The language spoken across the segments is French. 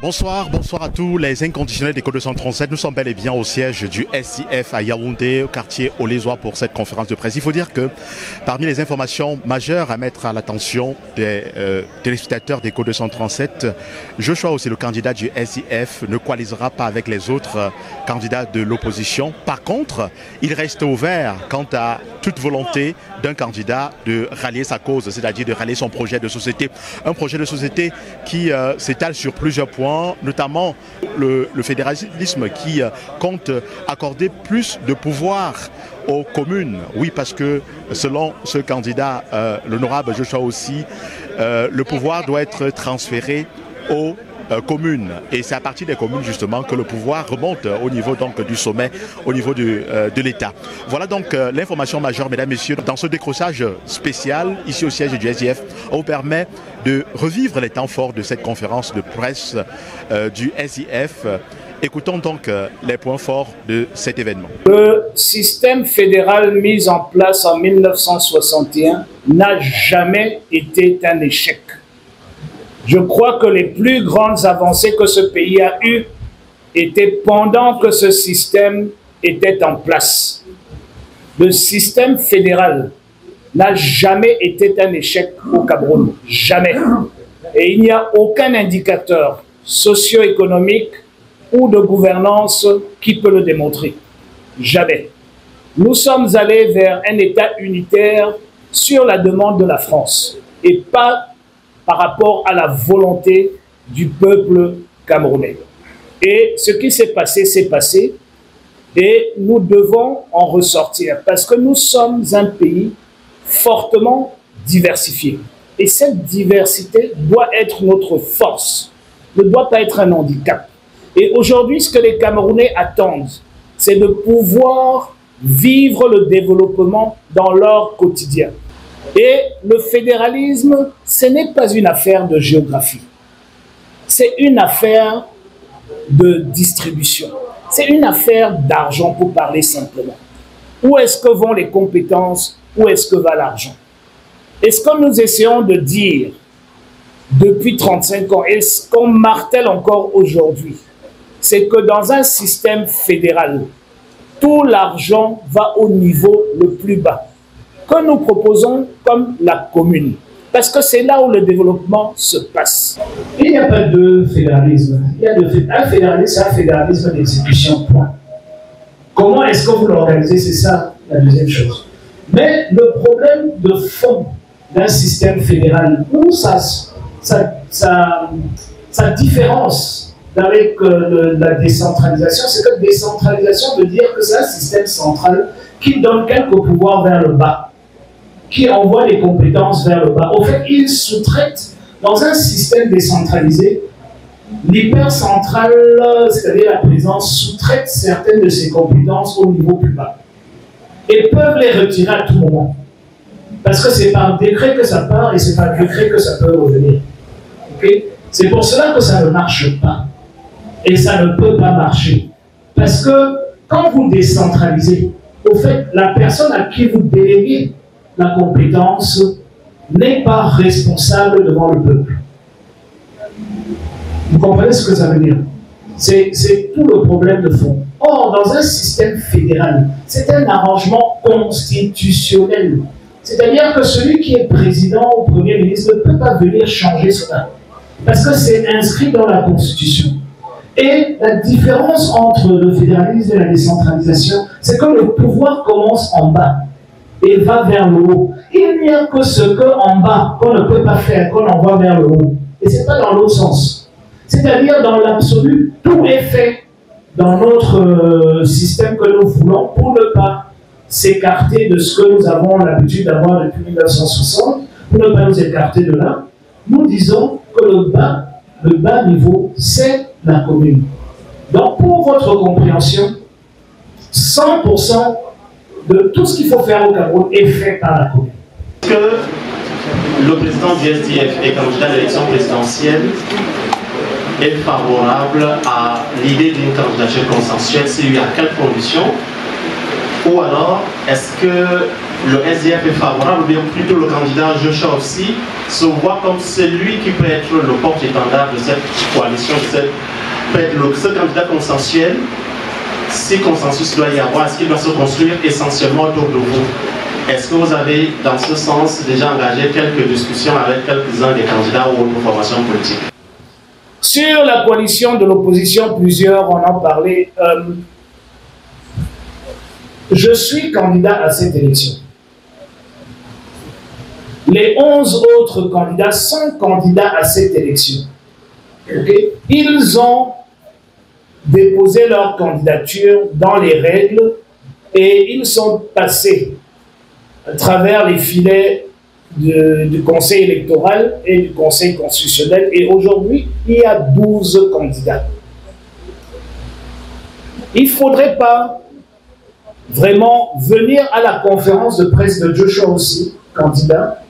Bonsoir à tous les inconditionnels d'Éco 237. Nous sommes bel et bien au siège du SIF à Yaoundé, au quartier Olézois pour cette conférence de presse. Il faut dire que parmi les informations majeures à mettre à l'attention des téléspectateurs d'Éco 237, Joshua aussi, le candidat du SIF, ne coalisera pas avec les autres candidats de l'opposition. Par contre, il reste ouvert quant à toute volonté d'un candidat de rallier sa cause, c'est-à-dire de rallier son projet de société. Un projet de société qui s'étale sur plusieurs points, notamment le fédéralisme qui compte accorder plus de pouvoir aux communes. Oui, parce que selon ce candidat, l'honorable Joshua aussi, le pouvoir doit être transféré aux communes. Et c'est à partir des communes justement que le pouvoir remonte au niveau donc du sommet, au niveau de l'État. Voilà donc l'information majeure, mesdames, messieurs. Dans ce décrochage spécial, ici au siège du SIF, on vous permet de revivre les temps forts de cette conférence de presse du SIF. Écoutons donc les points forts de cet événement. Le système fédéral mis en place en 1961 n'a jamais été un échec. Je crois que les plus grandes avancées que ce pays a eues étaient pendant que ce système était en place. Le système fédéral n'a jamais été un échec au Cameroun. Jamais. Et il n'y a aucun indicateur socio-économique ou de gouvernance qui peut le démontrer. Jamais. Nous sommes allés vers un État unitaire sur la demande de la France et pas par rapport à la volonté du peuple camerounais. Et ce qui s'est passé, et nous devons en ressortir, parce que nous sommes un pays fortement diversifié. Et cette diversité doit être notre force, ne doit pas être un handicap. Et aujourd'hui, ce que les Camerounais attendent, c'est de pouvoir vivre le développement dans leur quotidien. Et le fédéralisme, ce n'est pas une affaire de géographie. C'est une affaire de distribution. C'est une affaire d'argent, pour parler simplement. Où est-ce que vont les compétences? Où est-ce que va l'argent? Et ce que nous essayons de dire depuis 35 ans, et ce qu'on martèle encore aujourd'hui, c'est que dans un système fédéral, tout l'argent va au niveau le plus bas, que nous proposons comme la commune. Parce que c'est là où le développement se passe. Il n'y a pas de fédéralisme. Un fédéralisme, c'est un fédéralisme d'exécution, point. Comment est-ce que vous l'organisez? C'est ça la deuxième chose. Mais le problème de fond d'un système fédéral, où sa différence avec la décentralisation, c'est que décentralisation veut dire que c'est un système central qui donne quelques pouvoirs vers le bas, qui envoie les compétences vers le bas. Au fait, il sous-traite dans un système décentralisé, l'hypercentrale, c'est-à-dire la présidence, sous-traite certaines de ses compétences au niveau plus bas. Et peuvent les retirer à tout moment. Parce que c'est par décret que ça part et c'est par décret que ça peut revenir. Okay? C'est pour cela que ça ne marche pas. Et ça ne peut pas marcher. Parce que quand vous décentralisez, au fait, la personne à qui vous déléguez la compétence n'est pas responsable devant le peuple. Vous comprenez ce que ça veut dire? C'est tout le problème de fond. Or, dans un système fédéral, c'est un arrangement constitutionnel. C'est-à-dire que celui qui est président ou premier ministre ne peut pas venir changer cela. Parce que c'est inscrit dans la Constitution. Et la différence entre le fédéralisme et la décentralisation, c'est que le pouvoir commence en bas et va vers le haut. Il n'y a que ce qu'en bas, qu'on ne peut pas faire, qu'on envoie vers le haut. Et ce n'est pas dans l'autre sens. C'est-à-dire, dans l'absolu, tout est fait dans notre système que nous voulons pour ne pas s'écarter de ce que nous avons l'habitude d'avoir depuis 1960, pour ne pas nous écarter de là. Nous disons que le bas niveau, c'est la commune. Donc, pour votre compréhension, 100% de tout ce qu'il faut faire au Cameroun est fait par la commune. Est-ce que le président du SDF et candidat à l'élection présidentielle est favorable à l'idée d'une candidature consensuelle? C'est à quelles conditions? Ou alors, est-ce que le SDF est favorable, ou bien plutôt le candidat Joshua aussi se voit comme celui qui peut être le porte-étendard de cette coalition, peut être ce candidat consensuel. Si consensus doit y avoir, est-ce qu'il doit se construire essentiellement autour de vous? Est-ce que vous avez, dans ce sens, déjà engagé quelques discussions avec quelques-uns des candidats ou autres formations politiques? Sur la coalition de l'opposition, plusieurs en ont parlé. Je suis candidat à cette élection. Les 11 autres candidats sont candidats à cette élection. Okay? Ils ont déposé leur candidature dans les règles et ils sont passés à travers les filets du Conseil électoral et du Conseil constitutionnel. Et aujourd'hui, il y a 12 candidats. Il ne faudrait pas vraiment venir à la conférence de presse de Joshua aussi, candidat,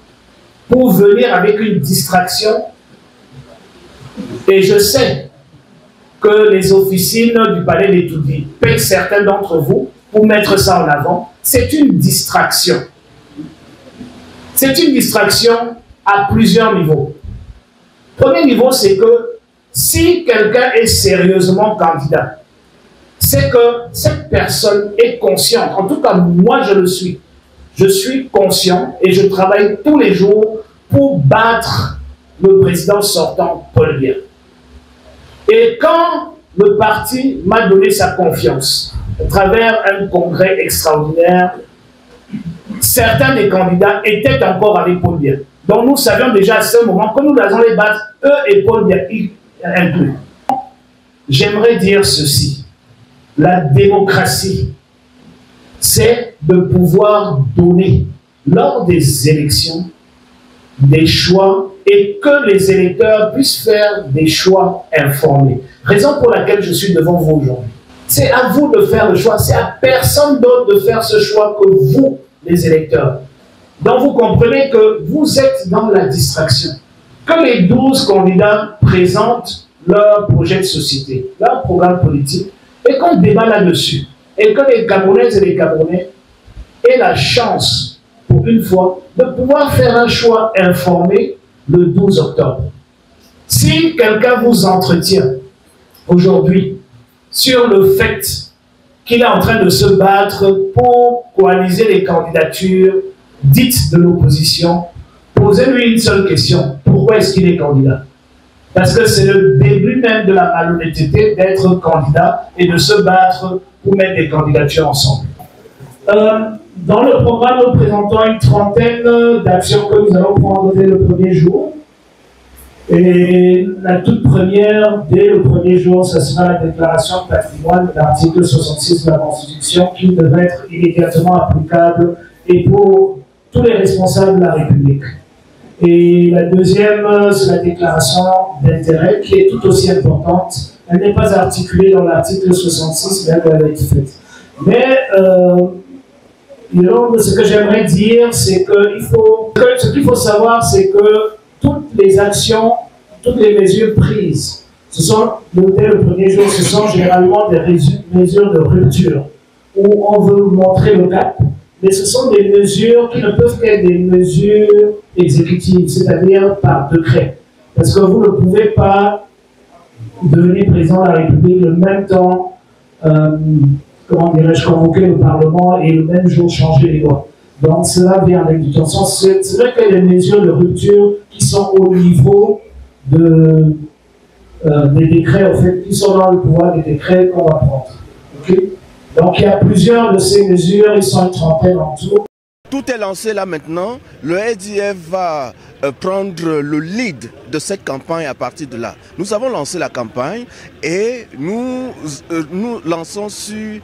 pour venir avec une distraction. Et je sais que les officines du Palais d'Etoudi payent certains d'entre vous pour mettre ça en avant. C'est une distraction. C'est une distraction à plusieurs niveaux. Premier niveau, c'est que si quelqu'un est sérieusement candidat, c'est que cette personne est consciente. En tout cas, moi, je le suis. Je suis conscient et je travaille tous les jours pour battre le président sortant, Paul Biya. Et quand le parti m'a donné sa confiance, à travers un congrès extraordinaire, certains des candidats étaient encore avec Paul Biya. Donc nous savions déjà à ce moment que nous allons les battre, eux et Paul Biya inclus. J'aimerais dire ceci. La démocratie, c'est de pouvoir donner, lors des élections, des choix et que les électeurs puissent faire des choix informés. Raison pour laquelle je suis devant vous aujourd'hui. C'est à vous de faire le choix, c'est à personne d'autre de faire ce choix que vous, les électeurs. Donc vous comprenez que vous êtes dans la distraction. Que les 12 candidats présentent leur projet de société, leur programme politique, et qu'on débat là-dessus. Et que les Camerounaises et les Camerounais aient la chance, pour une fois, de pouvoir faire un choix informé le 12 octobre. Si quelqu'un vous entretient aujourd'hui sur le fait qu'il est en train de se battre pour coaliser les candidatures dites de l'opposition, posez-lui une seule question. Pourquoi est-ce qu'il est candidat? Parce que c'est le début même de la malhonnêteté d'être candidat et de se battre pour mettre des candidatures ensemble. Dans le programme, nous présentons une trentaine d'actions que nous allons prendre dès le premier jour. Et la toute première, dès le premier jour, ce sera la déclaration de patrimoine, l'article 66 de la Constitution, qui devrait être immédiatement applicable et pour tous les responsables de la République. Et la deuxième, c'est la déclaration d'intérêt, qui est tout aussi importante. Elle n'est pas articulée dans l'article 66, mais elle doit être faite. Mais ce que j'aimerais dire, c'est que ce qu'il faut savoir, c'est que toutes les actions, toutes les mesures prises, ce sont, dès le premier jour, ce sont généralement des mesures de rupture, où on veut montrer le cap, mais ce sont des mesures qui ne peuvent qu'être des mesures exécutives, c'est-à-dire par décret. Parce que vous ne pouvez pas devenir président de la République le même temps, comment dirais-je, convoquer le Parlement et le même jour changer les lois. Donc cela vient avec du temps. C'est vrai qu'il y a des mesures de rupture qui sont au niveau des décrets, en fait, qui sont dans le pouvoir des décrets qu'on va prendre. Okay? Donc il y a plusieurs de ces mesures, ils sont une trentaine en tout. Tout est lancé là maintenant. Le SDF va prendre le lead de cette campagne à partir de là. Nous avons lancé la campagne et nous lançons sur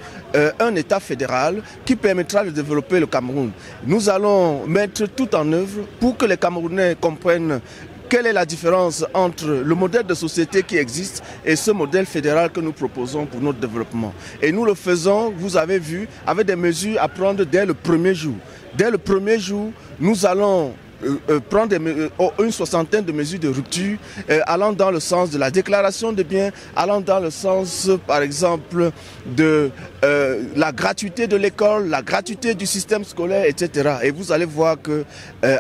un État fédéral qui permettra de développer le Cameroun. Nous allons mettre tout en œuvre pour que les Camerounais comprennent quelle est la différence entre le modèle de société qui existe et ce modèle fédéral que nous proposons pour notre développement. Et nous le faisons, vous avez vu, avec des mesures à prendre dès le premier jour. Dès le premier jour, nous allons prendre une soixantaine de mesures de rupture allant dans le sens de la déclaration de biens, allant dans le sens, par exemple, de la gratuité de l'école, la gratuité du système scolaire, etc. Et vous allez voir que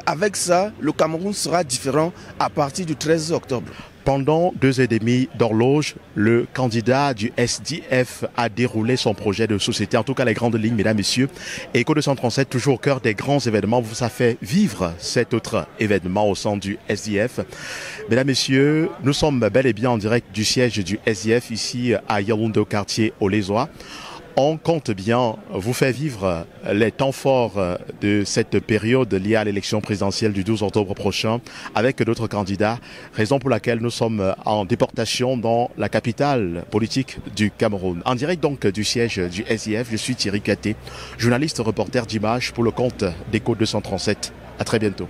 avec ça, le Cameroun sera différent à partir du 13 octobre. Pendant 2h30 d'horloge, le candidat du SDF a déroulé son projet de société, en tout cas les grandes lignes, mesdames, messieurs. Et Echo 237, toujours au cœur des grands événements, vous a fait vivre cet autre événement au sein du SDF. Mesdames, messieurs, nous sommes bel et bien en direct du siège du SDF ici à Yaoundé, au quartier Olezoa. On compte bien vous faire vivre les temps forts de cette période liée à l'élection présidentielle du 12 octobre prochain avec d'autres candidats, raison pour laquelle nous sommes en déportation dans la capitale politique du Cameroun. En direct donc du siège du SIF, je suis Thierry Katé, journaliste reporter d'images pour le compte d'Echo 237. À très bientôt.